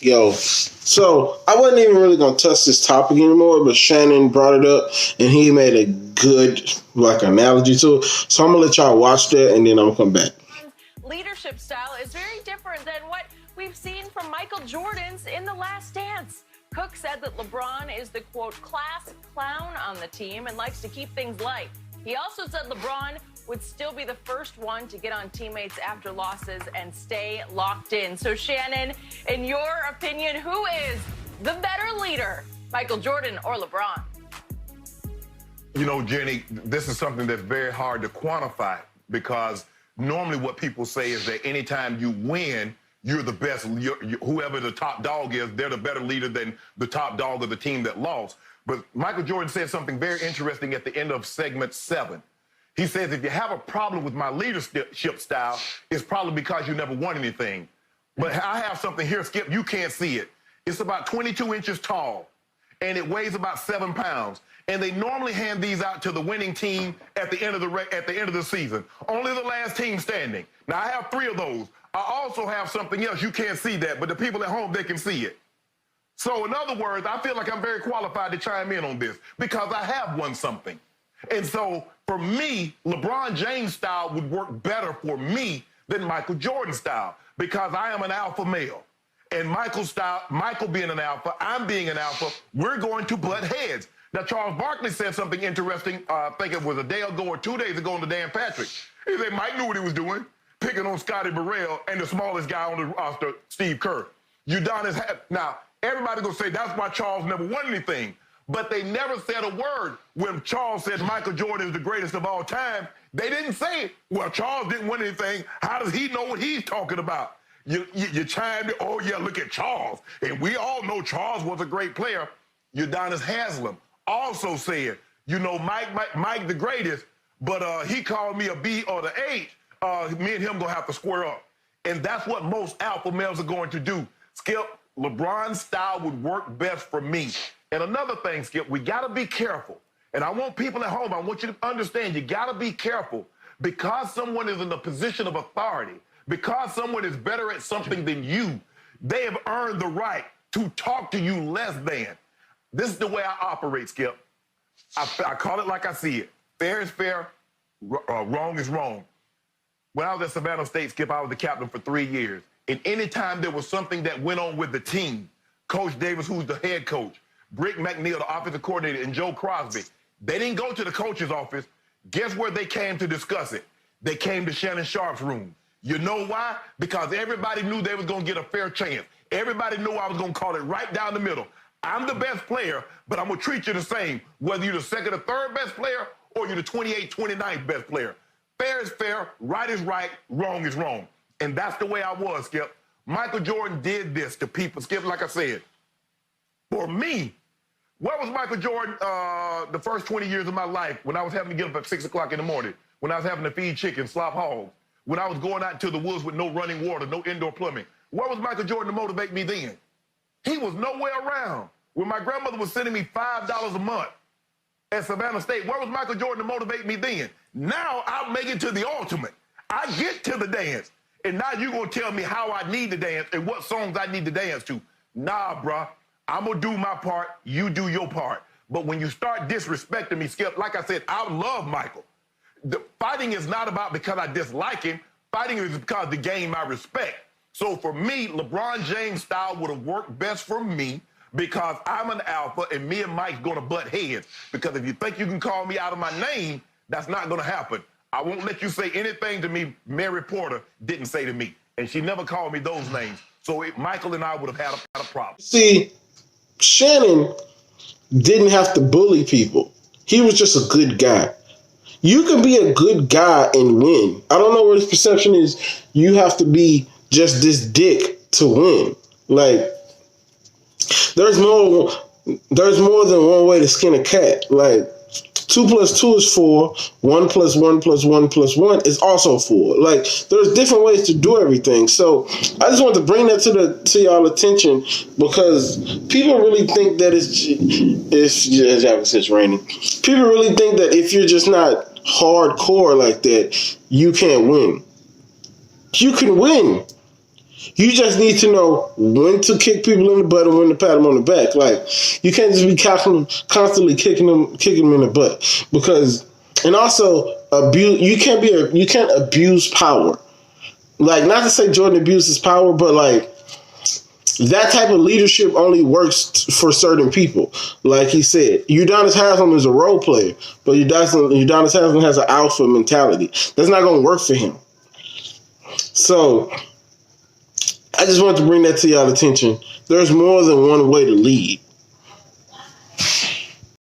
Yo, so I wasn't even really gonna touch this topic anymore, but Shannon brought it up and he made a good analogy to it. So I'm gonna let y'all watch that and then I'm gonna come back. Leadership style is very different than what we've seen from Michael Jordan's in The Last Dance. Cook said that LeBron is the, quote, class clown on the team and likes to keep things light. He also said LeBron would still be the first one to get on teammates after losses and stay locked in. So, Shannon, in your opinion, who is the better leader, Michael Jordan or LeBron? You know, Jenny, this is something that's very hard to quantify because normally what people say is that anytime you win, you're the best. Whoever the top dog is, they're the better leader than the top dog of the team that lost. But Michael Jordan said something very interesting at the end of segment 7. He says, if you have a problem with my leadership style, it's probably because you never won anything. But I have something here, Skip, you can't see it. It's about 22 inches tall, and it weighs about 7 pounds. And they normally hand these out to the winning team at the end of the season. Only the last team standing. Now, I have 3 of those. I also have something else. You can't see that, but the people at home, they can see it. So, in other words, I feel like I'm very qualified to chime in on this because I have won something. And so, for me, LeBron James' style would work better for me than Michael Jordan's style because I am an alpha male. And Michael being an alpha, I'm being an alpha, we're going to butt heads. Now, Charles Barkley said something interesting, I think it was a day ago or 2 days ago on the Dan Patrick. He said Mike knew what he was doing, picking on Scotty Burrell and the smallest guy on the roster, Steve Kerr. Now, everybody gonna say that's why Charles never won anything. But they never said a word when Charles said Michael Jordan is the greatest of all time. They didn't say, well, Charles didn't win anything. How does he know what he's talking about? You chimed in, oh, yeah, look at Charles. And we all know Charles was a great player. Udonis Haslem also said, you know, Mike the greatest, but he called me a B or the H. Me and him going to have to square up. And that's what most alpha males are going to do. Skip, LeBron's style would work best for me. And another thing, Skip, we got to be careful. And I want people at home, I want you to understand, you got to be careful. Because someone is in a position of authority, because someone is better at something than you, they have earned the right to talk to you less than. This is the way I operate, Skip. I call it like I see it. Fair is fair, wrong is wrong. When I was at Savannah State, Skip, I was the captain for 3 years. And anytime there was something that went on with the team, Coach Davis, who's the head coach, Brick McNeil, the offensive coordinator, and Joe Crosby, they didn't go to the coach's office. Guess where they came to discuss it? They came to Shannon Sharp's room. You know why? Because everybody knew they was going to get a fair chance. Everybody knew I was going to call it right down the middle. I'm the best player, but I'm going to treat you the same, whether you're the second or third best player or you're the 28th, 29th best player. Fair is fair, right is right, wrong is wrong. And that's the way I was, Skip. Michael Jordan did this to people, Skip, like I said. For me, where was Michael Jordan the first 20 years of my life when I was having to get up at 6 o'clock in the morning, when I was having to feed chickens, slop hogs, when I was going out into the woods with no running water, no indoor plumbing? Where was Michael Jordan to motivate me then? He was nowhere around. When my grandmother was sending me $5 a month at Savannah State, where was Michael Jordan to motivate me then? Now I'm making to the ultimate. I get to the dance. And now you're going to tell me how I need to dance and what songs I need to dance to. Nah, bruh. I'm going to do my part. You do your part. But when you start disrespecting me, Skip, like I said, I love Michael. The fighting is not about because I dislike him. Fighting is because to gain my respect. So for me, LeBron James' style would have worked best for me because I'm an alpha and me and Mike's going to butt heads. Because if you think you can call me out of my name, that's not going to happen. I won't let you say anything to me Mary Porter didn't say to me. And she never called me those names. So Michael and I would have had a problem. See, Shannon didn't have to bully people. He was just a good guy. You can be a good guy and win. I don't know what his perception is. You have to be just this dick to win. Like, there's more than one way to skin a cat. Like, 2 + 2 is 4. 1 + 1 + 1 + 1 is also 4. Like, there's different ways to do everything. So I just want to bring that to y'all attention because people really think that it's raining. People really think that if you're just not hardcore like that, you can't win. You can win. You just need to know when to kick people in the butt and when to pat them on the back. Like, you can't just be constantly kicking them in the butt, because, and also you can't abuse power. Like, not to say Jordan abuses power, but like, that type of leadership only works for certain people. Like he said, Udonis Haslem is a role player, but Udonis Haslem has an alpha mentality. That's not going to work for him. So I just wanted to bring that to y'all's attention. There's more than one way to lead.